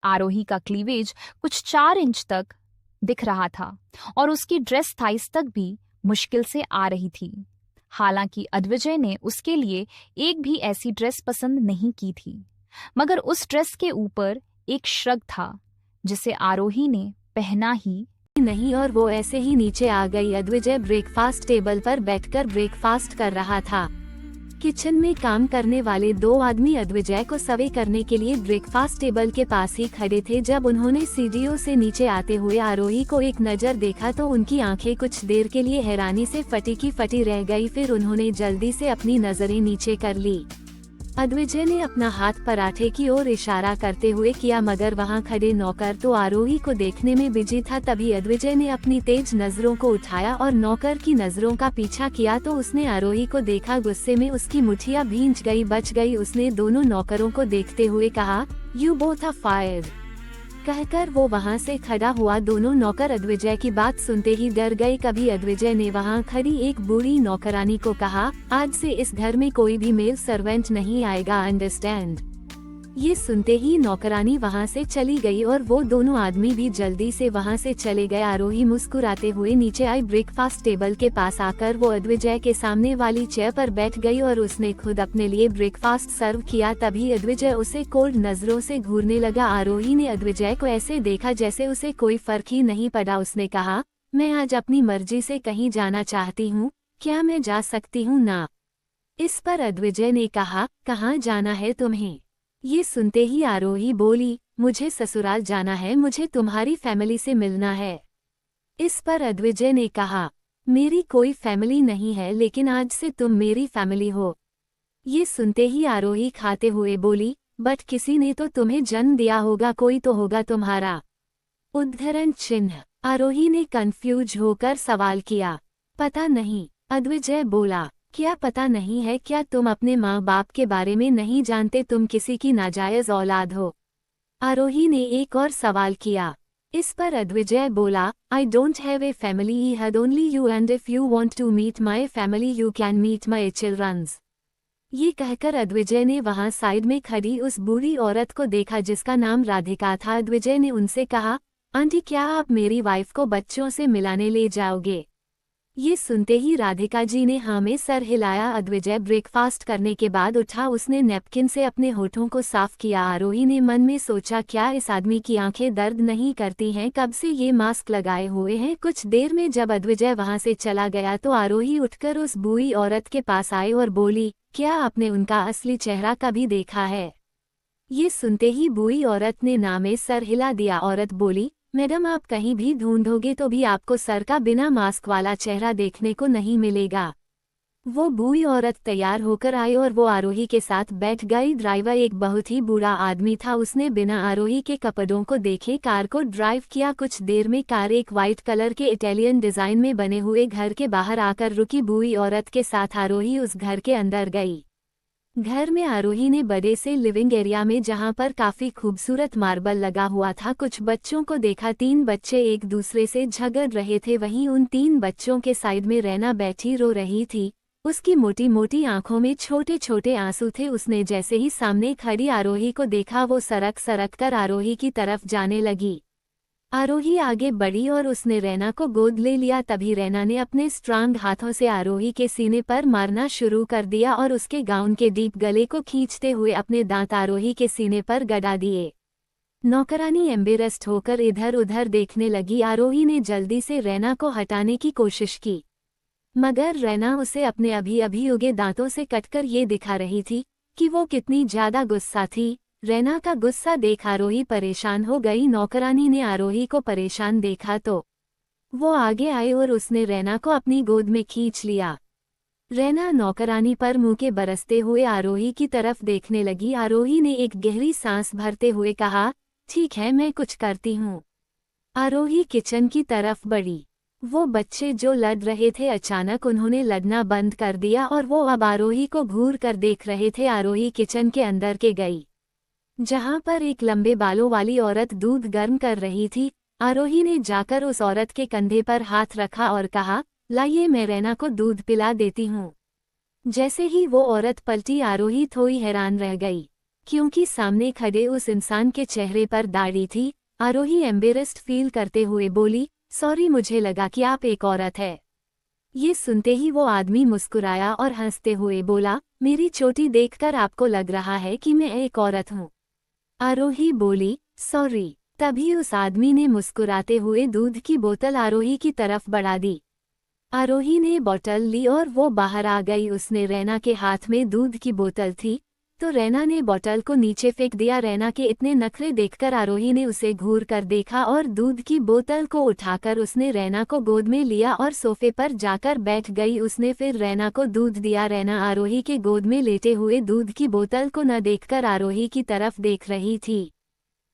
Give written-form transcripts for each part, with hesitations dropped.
आरोही का क्लीवेज कुछ 4 इंच तक दिख रहा था और उसकी ड्रेस थाइस तक भी मुश्किल से आ रही थी। हालांकि अद्विजय ने उसके लिए एक भी ऐसी ड्रेस पसंद नहीं की थी, मगर उस ड्रेस के ऊपर एक श्रग था जिसे आरोही ने पहना ही नहीं और वो ऐसे ही नीचे आ गई। अद्विजय ब्रेकफास्ट टेबल पर बैठकर ब्रेकफास्ट कर रहा था। किचन में काम करने वाले 2 आदमी अद्विजय को सर्व करने के लिए ब्रेकफास्ट टेबल के पास ही खड़े थे। जब उन्होंने सीढ़ियों से नीचे आते हुए आरोही को एक नज़र देखा तो उनकी आंखें कुछ देर के लिए हैरानी से फटी की फटी रह गई। फिर उन्होंने जल्दी से अपनी नजरें नीचे कर ली। अद्विजय ने अपना हाथ पराठे की ओर इशारा करते हुए किया, मगर वहां खड़े नौकर तो आरोही को देखने में बिजी था। तभी अद्विजय ने अपनी तेज नजरों को उठाया और नौकर की नजरों का पीछा किया तो उसने आरोही को देखा। गुस्से में उसकी मुठियां भींच गई, बच गई। उसने दोनों नौकरों को देखते हुए कहा, यू बोथ आर फायर्ड। कहकर वो वहां से खड़ा हुआ। दोनों नौकर अद्विजय की बात सुनते ही डर गए। कभी अद्विजय ने वहां खड़ी एक बूढ़ी नौकरानी को कहा, आज से इस घर में कोई भी मेल सर्वेंट नहीं आएगा, अंडरस्टैंड। ये सुनते ही नौकरानी वहां से चली गई और वो दोनों आदमी भी जल्दी से वहां से चले गए। आरोही मुस्कुराते हुए नीचे आई। ब्रेकफास्ट टेबल के पास आकर वो अद्विजय के सामने वाली चेयर पर बैठ गई और उसने खुद अपने लिए ब्रेकफास्ट सर्व किया। तभी अद्विजय उसे कोल्ड नजरों से घूरने लगा। आरोही ने अद्विजय को ऐसे देखा जैसे उसे कोई फर्क ही नहीं पड़ा। उसने कहा, मैं आज अपनी मर्जी से कहीं जाना चाहती हूँ, क्या मैं जा सकती हूँ ना? इस पर अद्विजय ने कहा, कहाँ जाना है तुम्हें? ये सुनते ही आरोही बोली, मुझे ससुराल जाना है, मुझे तुम्हारी फैमिली से मिलना है। इस पर अद्विजय ने कहा, मेरी कोई फैमिली नहीं है, लेकिन आज से तुम मेरी फैमिली हो। ये सुनते ही आरोही खाते हुए बोली, बट किसी ने तो तुम्हें जन्म दिया होगा, कोई तो होगा तुम्हारा। उद्धरण चिन्ह। आरोही ने कंफ्यूज होकर सवाल किया, पता नहीं। अद्विजय बोला, क्या पता नहीं है? क्या तुम अपने माँ बाप के बारे में नहीं जानते? तुम किसी की नाजायज औलाद हो। आरोही ने एक और सवाल किया। इस पर अद्विजय बोला, I don't have a family, I had only you, and if you want to meet my family you can meet my childrens. ये कहकर अद्विजय ने वहां साइड में खड़ी उस बूढ़ी औरत को देखा जिसका नाम राधिका था। अद्विजय ने उनसे कहा, आंटी क्या आप मेरी वाइफ को बच्चों से मिलाने ले जाओगे? ये सुनते ही राधिका जी ने हाँ में सर हिलाया। अद्विजय ब्रेकफास्ट करने के बाद उठा। उसने नैपकिन से अपने होठों को साफ किया। आरोही ने मन में सोचा, क्या इस आदमी की आंखें दर्द नहीं करती हैं? कब से ये मास्क लगाए हुए हैं? कुछ देर में जब अद्विजय वहां से चला गया तो आरोही उठकर उस बूढ़ी औरत के पास आई और बोली, क्या आपने उनका असली चेहरा कभी देखा है? ये सुनते ही बूढ़ी औरत ने ना में सर हिला दिया। औरत बोली, मैडम आप कहीं भी ढूंढोगे तो भी आपको सर का बिना मास्क वाला चेहरा देखने को नहीं मिलेगा। वो बूढ़ी औरत तैयार होकर आई और वो आरोही के साथ बैठ गई। ड्राइवर एक बहुत ही बूढ़ा आदमी था। उसने बिना आरोही के कपड़ों को देखे कार को ड्राइव किया। कुछ देर में कार एक वाइट कलर के इटालियन डिजाइन में बने हुए घर के बाहर आकर रुकी। बूढ़ी औरत के साथ आरोही उस घर के अंदर गई। घर में आरोही ने बड़े से लिविंग एरिया में, जहां पर काफी खूबसूरत मार्बल लगा हुआ था, कुछ बच्चों को देखा। 3 बच्चे एक दूसरे से झगड़ रहे थे। वहीं उन 3 बच्चों के साइड में रैना बैठी रो रही थी। उसकी मोटी मोटी आंखों में छोटे छोटे आंसू थे। उसने जैसे ही सामने खड़ी आरोही को देखा वो सरक सरक कर आरोही की तरफ जाने लगी। आरोही आगे बढ़ी और उसने रैना को गोद ले लिया। तभी रैना ने अपने स्ट्रांग हाथों से आरोही के सीने पर मारना शुरू कर दिया और उसके गाउन के डीप गले को खींचते हुए अपने दांत आरोही के सीने पर गड़ा दिए। नौकरानी एम्बेरस्ड होकर इधर उधर देखने लगी। आरोही ने जल्दी से रैना को हटाने की कोशिश की, मगर रैना उसे अपने अभी अभी उगे दांतों से कटकर ये दिखा रही थी कि वो कितनी ज्यादा गुस्सा थी। रैना का गुस्सा देख आरोही परेशान हो गई। नौकरानी ने आरोही को परेशान देखा तो वो आगे आई और उसने रैना को अपनी गोद में खींच लिया। रैना नौकरानी पर मुंह के बरसते हुए आरोही की तरफ देखने लगी। आरोही ने एक गहरी सांस भरते हुए कहा, ठीक है मैं कुछ करती हूँ। आरोही किचन की तरफ बढ़ी। वो बच्चे जो लड़ रहे थे अचानक उन्होंने लड़ना बंद कर दिया और वो अब आरोही को घूर कर देख रहे थे। आरोही किचन के अंदर के गई, जहां पर एक लंबे बालों वाली औरत दूध गर्म कर रही थी। आरोही ने जाकर उस औरत के कंधे पर हाथ रखा और कहा, लाइए मैं रैना को दूध पिला देती हूँ। जैसे ही वो औरत पलटी आरोही थोड़ी हैरान रह गई क्योंकि सामने खड़े उस इंसान के चेहरे पर दाढ़ी थी। आरोही एम्बेरस्ड फील करते हुए बोली, सॉरी, मुझे लगा कि आप एक औरत है। ये सुनते ही वो आदमी मुस्कुराया और हंसते हुए बोला, मेरी चोटी देखकर आपको लग रहा है कि मैं एक औरत हूँ। आरोही बोली, सॉरी। तभी उस आदमी ने मुस्कुराते हुए दूध की बोतल आरोही की तरफ बढ़ा दी। आरोही ने बोतल ली और वो बाहर आ गई। उसने रैना के हाथ में दूध की बोतल थी तो रैना ने बोतल को नीचे फेंक दिया। रैना के इतने नखरे देखकर आरोही ने उसे घूर कर देखा और दूध की बोतल को उठाकर उसने रैना को गोद में लिया और सोफे पर जाकर बैठ गई। उसने फिर रैना को दूध दिया। रैना आरोही के गोद में लेटे हुए दूध की बोतल को न देखकर आरोही की तरफ देख रही थी।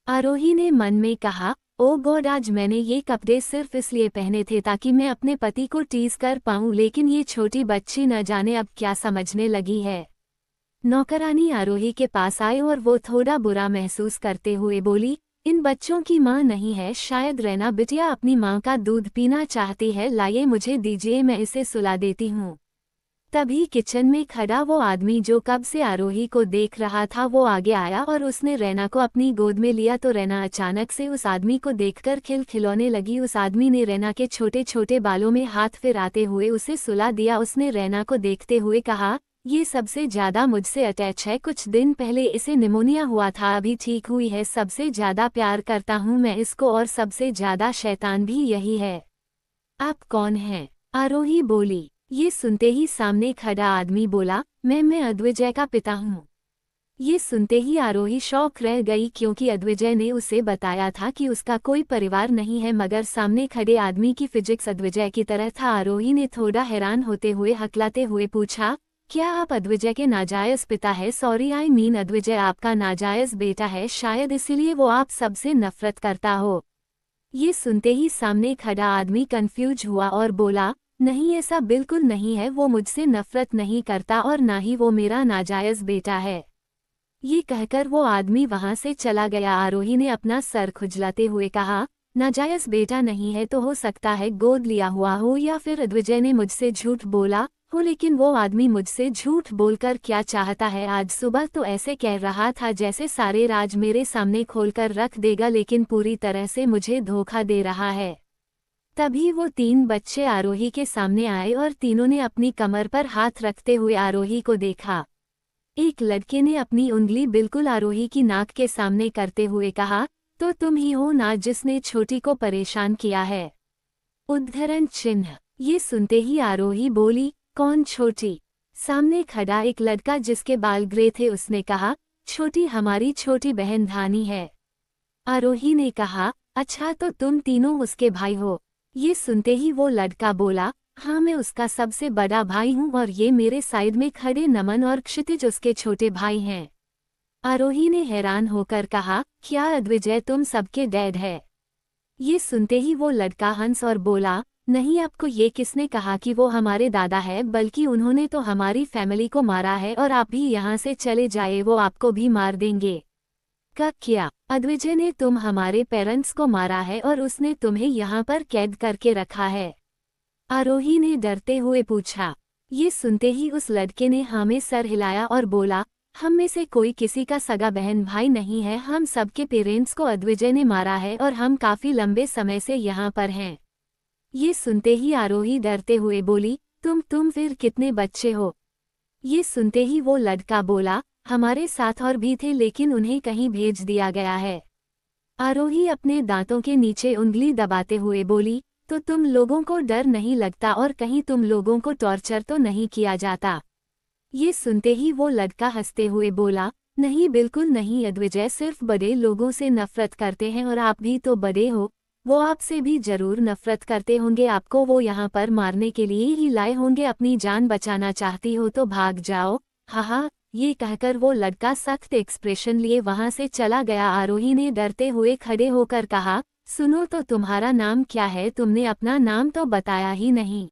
आरोही ने मन में कहा, ओ गॉड, आज मैंने ये कपड़े सिर्फ इसलिए पहने थे ताकि मैं अपने पति को टीज कर पाऊं, लेकिन ये छोटी बच्ची न जाने अब क्या समझने लगी है। नौकरानी आरोही के पास आई और वो थोड़ा बुरा महसूस करते हुए बोली, इन बच्चों की माँ नहीं है, शायद रैना बिटिया अपनी माँ का दूध पीना चाहती है, लाइए मुझे दीजिए, मैं इसे सुला देती हूँ। तभी किचन में खड़ा वो आदमी जो कब से आरोही को देख रहा था वो आगे आया और उसने रैना को अपनी गोद में लिया तो रैना अचानक से उस आदमी को देखकर खिलखिलाने लगी। उस आदमी ने रैना के छोटे छोटे बालों में हाथ फिराते हुए उसे सुला दिया। उसने रैना को देखते हुए कहा, ये सबसे ज्यादा मुझसे अटैच है। कुछ दिन पहले इसे निमोनिया हुआ था, अभी ठीक हुई है। सबसे ज्यादा प्यार करता हूँ मैं इसको और सबसे ज्यादा शैतान भी यही है। आप कौन हैं? आरोही बोली। ये सुनते ही सामने खड़ा आदमी बोला, मैं अद्विजय का पिता हूँ। ये सुनते ही आरोही शौक रह गई क्योंकि अद्विजय ने उसे बताया था कि उसका कोई परिवार नहीं है, मगर सामने खड़े आदमी की फिजिक्स अद्विजय की तरह था। आरोही ने थोड़ा हैरान होते हुए हकलाते हुए पूछा, क्या आप अद्विजय के नाजायज पिता है? सॉरी, आई मीन अद्विजय आपका नाजायज बेटा है, शायद इसीलिए वो आप सबसे नफरत करता हो। ये सुनते ही सामने खड़ा आदमी कंफ्यूज हुआ और बोला, नहीं, ऐसा बिल्कुल नहीं है, वो मुझसे नफरत नहीं करता और ना ही वो मेरा नाजायज बेटा है। ये कहकर वो आदमी वहां से चला गया। आरोही ने अपना सर खुजलाते हुए कहा, नाजायज बेटा नहीं है तो हो सकता है गोद लिया हुआ हो या फिर अद्विजय ने मुझसे झूठ बोला हो, लेकिन वो आदमी मुझसे झूठ बोलकर क्या चाहता है? आज सुबह तो ऐसे कह रहा था जैसे सारे राज मेरे सामने खोलकर रख देगा, लेकिन पूरी तरह से मुझे धोखा दे रहा है। तभी वो 3 बच्चे आरोही के सामने आए और तीनों ने अपनी कमर पर हाथ रखते हुए आरोही को देखा। एक लड़के ने अपनी उंगली बिल्कुल आरोही की नाक के सामने करते हुए कहा, तो तुम ही हो ना जिसने छोटी को परेशान किया है? उद्धरण चिन्ह। ये सुनते ही आरोही बोली, कौन छोटी? सामने खड़ा एक लड़का जिसके बाल ग्रे थे उसने कहा, छोटी हमारी छोटी बहन धानी है। आरोही ने कहा, अच्छा तो तुम तीनों उसके भाई हो? ये सुनते ही वो लड़का बोला, हाँ मैं उसका सबसे बड़ा भाई हूँ और ये मेरे साइड में खड़े नमन और क्षितिज उसके छोटे भाई हैं। आरोही ने हैरान होकर कहा, क्या अद्विजय तुम सबके डैड है? ये सुनते ही वो लड़का हंस और बोला, नहीं, आपको ये किसने कहा कि वो हमारे दादा है, बल्कि उन्होंने तो हमारी फैमिली को मारा है और आप भी यहाँ से चले जाए, वो आपको भी मार देंगे। क्या? अद्विजय ने तुम हमारे पेरेंट्स को मारा है और उसने तुम्हें यहाँ पर कैद करके रखा है? आरोही ने डरते हुए पूछा। ये सुनते ही उस लड़के ने हाँ में सर हिलाया और बोला, हम में से कोई किसी का सगा बहन भाई नहीं है, हम सबके पेरेंट्स को अद्विजय ने मारा है और हम काफी लंबे समय से यहाँ पर हैं। ये सुनते ही आरोही डरते हुए बोली, तुम फिर कितने बच्चे हो? ये सुनते ही वो लड़का बोला, हमारे साथ और भी थे लेकिन उन्हें कहीं भेज दिया गया है। आरोही अपने दांतों के नीचे उंगली दबाते हुए बोली, तो तुम लोगों को डर नहीं लगता और कहीं तुम लोगों को टॉर्चर तो नहीं किया जाता? ये सुनते ही वो लड़का हंसते हुए बोला, नहीं, बिल्कुल नहीं, अद्विजय सिर्फ बड़े लोगों से नफरत करते हैं और आप भी तो बड़े हो, वो आपसे भी जरूर नफरत करते होंगे, आपको वो यहाँ पर मारने के लिए ही लाए होंगे, अपनी जान बचाना चाहती हो तो भाग जाओ, हाहा। ये कहकर वो लड़का सख्त एक्सप्रेशन लिए वहां से चला गया। आरोही ने डरते हुए खड़े होकर कहा, सुनो तो तुम्हारा नाम क्या है? तुमने अपना नाम तो बताया ही नहीं।